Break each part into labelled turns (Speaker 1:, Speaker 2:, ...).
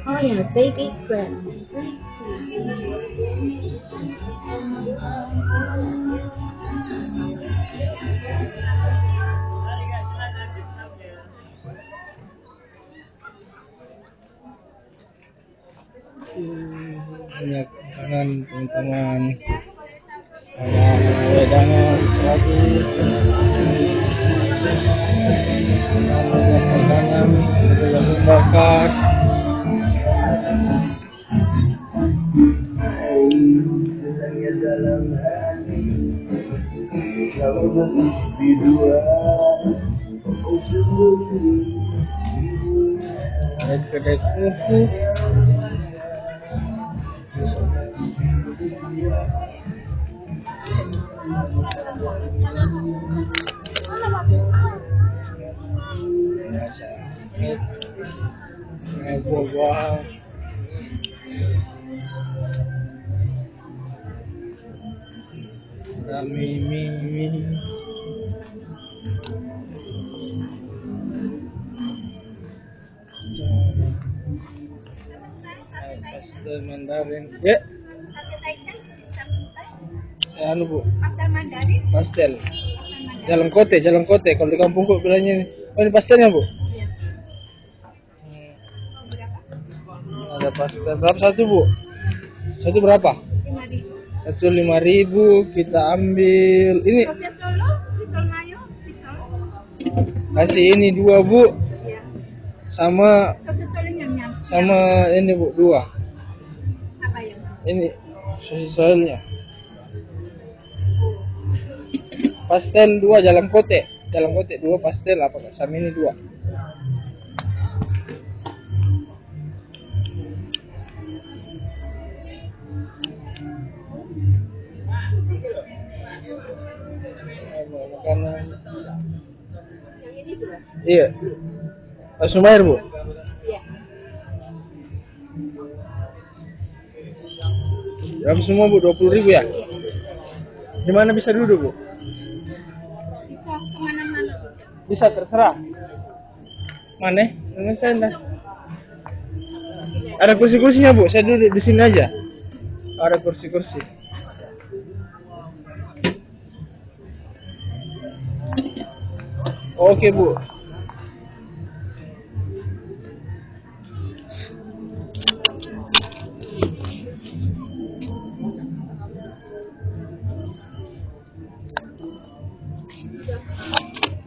Speaker 1: Oh yeah, baby crab.
Speaker 2: Banyak makanan teman-teman. Ada wedangan lagi. Makanan jagung bakar. Kedai kerupuk. Buah-buahan. Mie. Pastel Mandarin. Ya. Anu Bu.
Speaker 1: Pastel Mandarin.
Speaker 2: Pastel. Jalan Kote. Kalau di kampungku bilangnya, oh ini pastelnya Bu. Ada pastel berapa satu Bu? Satu berapa?
Speaker 1: 5.000.
Speaker 2: Satu 5.000. Kita ambil ini.
Speaker 1: Sosis Solo, pisol mayo, pisol.
Speaker 2: Kasih ini 2 Bu.
Speaker 1: Iya.
Speaker 2: Sama
Speaker 1: Sosis Solo nyam-nyam.
Speaker 2: sama ini Bu 2.
Speaker 1: Apa yang?
Speaker 2: Ini sosis soalnya. Pastel 2 Jalan Kote 2 pastel apa sama ini 2. Makanan.
Speaker 1: Yang ini 2.
Speaker 2: Iya. Langsung bayar Bu.
Speaker 1: Iya.
Speaker 2: Berapa semua Bu? 20.000 ya? Di mana bisa duduk Bu?
Speaker 1: Bisa kemana-mana.
Speaker 2: Bisa terserah. Mana? Ini saya enggak. Ada kursi-kursinya Bu. Saya duduk di sini aja. Ada kursi-kursi. Oke Bu.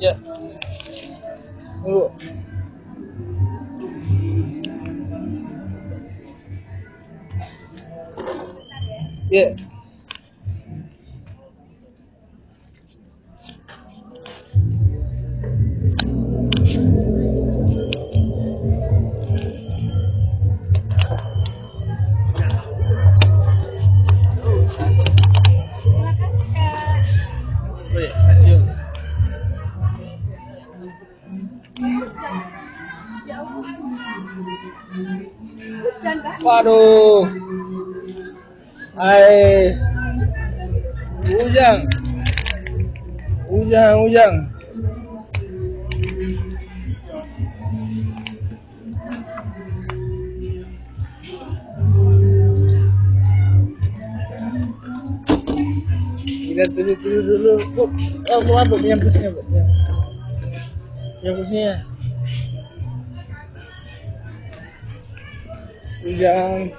Speaker 2: Ya. Bu. Ya. Waduh. Hai. Ujang. Kita tuju dulu. Bu, apa yang kursinya Bu? Yang kursinya. Ujang.